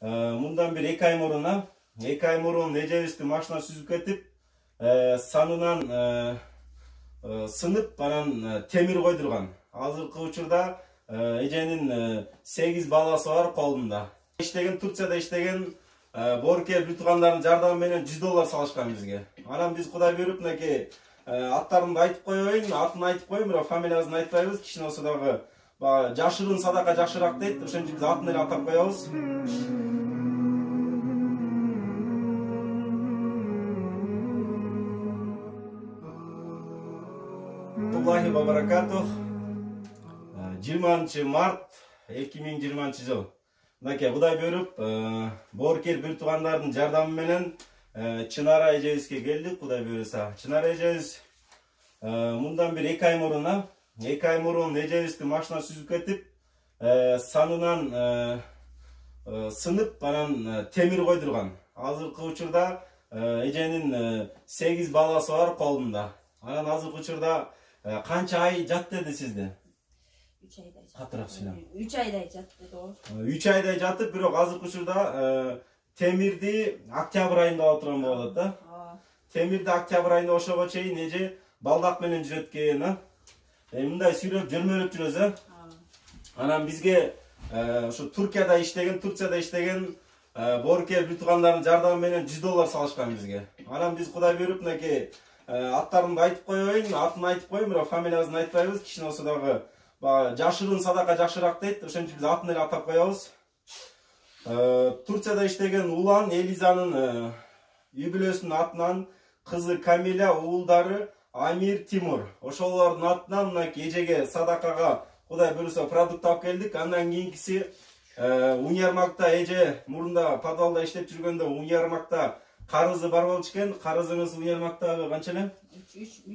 Мындан бир 2 ай мурун эжебизди машина сүзүп кетип, санынан сынып, анан темир койдурган. Азыркы учурда эженин 8 баласы бар колунда. Турцияда иштеген боорукер бир туугандардын жардамы менен $100 салышкан бизге. Анан биз Кудай берип, мынакей аттарын айтып коеюн, атын айтып коеюн, бирок фамилиясын айтпайбыз. Кичине болсо дагы жашырын садака жакшыраак дейт. Ошон үчүн биз атын эле атап коебуз. Аллахи ва баракатух. 20 март 2020 жыл. Мынакей Кудай берип, боорукер бир туугандардын жардамы менен Чынара эжебизге келдик, Кудай буйруса. Чынара эжебиз мындан бир 2 ай мурун эжебизди машина сүзүп кетип, санынан сынып, анан темир койдурган. Азыркы учурда эженин 8 баласы бар колунда. Анан азыркы учурда канча ай жат деди сизди? 3 айдай жатты. Катыраак сүйлөң. 3 айдай жатты го. 3 айдай жатып, бирок азыркы учурда темирди октябрь айында отурган болот да. Темирди октябрь айында ошого чейин эже балдак менен жүрөт экен, мындай сүйлөп жөрмөлөп жүрөбүз, Анан бизге ошо Турцияда иштеген боорукер бир туугандардын жардамы менен $100 салышкан бизге. Анан биз Кудай берип, мынакей аттарын айтып коеюн, атын айтып коеюн, бирок фамилиясын айтпайбыз. Кичине болсо дагы жашырын садака жакшыраак дейт. Ошон үчүн биз атын эле атап коебуз. Турцияда иштеген улан Элизанын үй бүлөсүнүн атынан кызы Камиля, уулдары Амир, Тимур. Ошолордун атынан мынакей эжеге садакага Кудай буйруса продукт алып келдик. Андан кийинкиси Унярмакта эже мурунда подвалда иштеп жүргөндө Унярмакта карызы бар болчу экен. Карызыңыз Унярмактагы канча эле?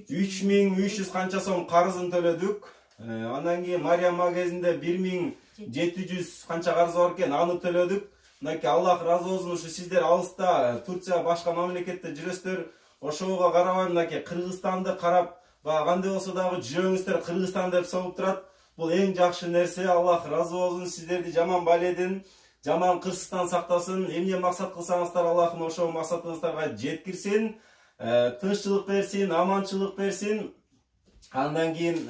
3300 канча сом карызын төлөдүк. Андан кийин Мариямма кезинде 1700 канча карызы бар экен, аны төлөдүк. Мынакей Аллах разы болсун, ушу сиздер алыста Турция башка мамлекетте жүрөсүздөр. Ошого карабай мынакей Кыргызстанды карап, кандай болсо дагы жүрөгүңүздөр Кыргызстан деп соғып турат. Бул эң жакшы нерсе. Аллах разы болсун, сиздерди жаман баледен, жаман кырсыздан сактасын. Эмне максат кылсаңыздар, Аллахым ошол максатыңыздарга жеткирсин, тынччылык берсин, аманчылык берсин. Андан кийин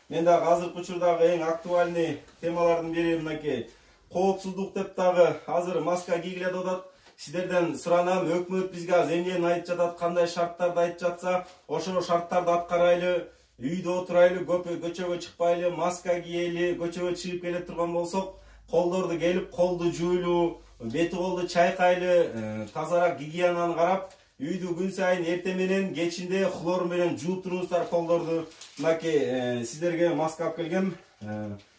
мен дагы азыркы учурдагы эң актуальный темалардын бири мынакей коопсуздук деп дагы азыр маска кийгиле деп атат. Сиздерден суранам, өкмөт бизге азыр эмнени айтып жатат, кандай шарттарды айтып жатса, ошол шарттарды аткарайлы, үйдө отурайлы, көчөгө чыкпайлы, маска кийели, көчөгө чыгып келе турган болсок, колдорду келип, колду жуулу, бети колду чайкайлы, тазараак гигиенаны карап, үйдү күн сайын эрте менен, кечинде хлор менен жууп туруңуздар колдорду. Мынакей сиздерге маска алып келгем.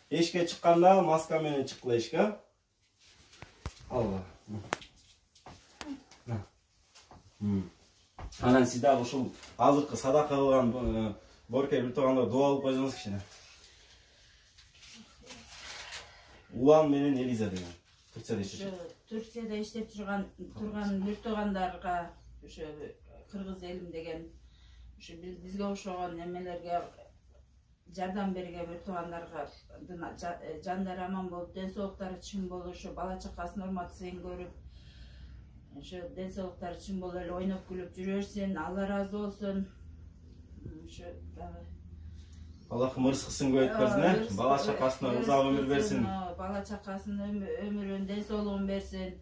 Эшикке чыкканда маска менен чыккыла эшикке. Алга. Анан сиз дагы ушул азыркы садака кылган боорукер бир тууганда дуа алып койсоңуз кичине. Улан менен Элиза деген Турцияда иштешет. Турцияда иштеп турган бир туугандарга ошо кыргыз элим деген ошо бизге окшогон эмелерге жардам берген бир туугандарга жандары аман болуп, ден соолуктары чың болуп, ошо бала чакасынын урматсын көрүп, ошо ден соолуктары чың болуп эле ойноп күлүп жүрө берсин. Алла разы болсун. Ошо дагы Аллахым ырыскысын көбөйт берсин, бала чакасына узак өмүр берсин. Бала чакасынын өмүрүн, ден соолугун берсин.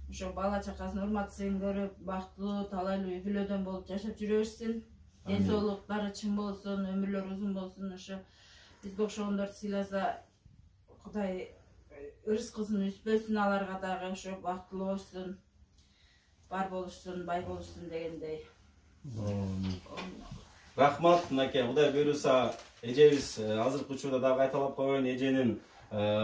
Ошо бала чакасынын урматсын көрүп, бактылуу, талайлуу үй бүлөдөн болуп жашап жүрө берсин. Ден соолуктары чың болсун, өмүрлөрү узун болсун. Ошо бизге окшогондорду сыйласа, Кудай ырыскысын үзбөсүн, аларга дагы ошо бактылуу болушсун, бар болушсун, бай болушсун дегендей. Рахмат, мынакей Кудай буйруса эжебиз азыркы учурда дагы кайталап койгон, эженин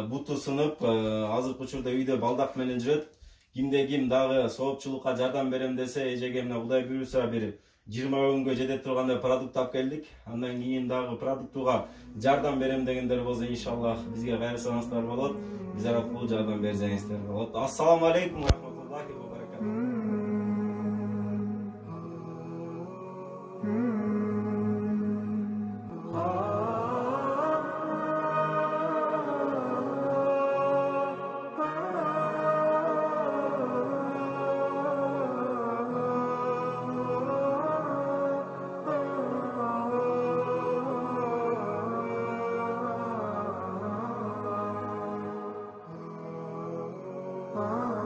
буту сынып, азыркы учурда үйдө балдак менен жүрөт. Кимде ким дагы соопчулукка жардам берем десе, эжеге мына Кудай буйруса бир 20 күнгө жетет тургандай продукт алып келдик. Андан кийин дагы продуктуга жардам берем дегендер болсо, иншаллах бизге кайрылсаңыздар болот. Биз аркылуу жардам берсеңиздер болот. Ассаламу алейкум ва рахматуллахи ва баракатух. oh.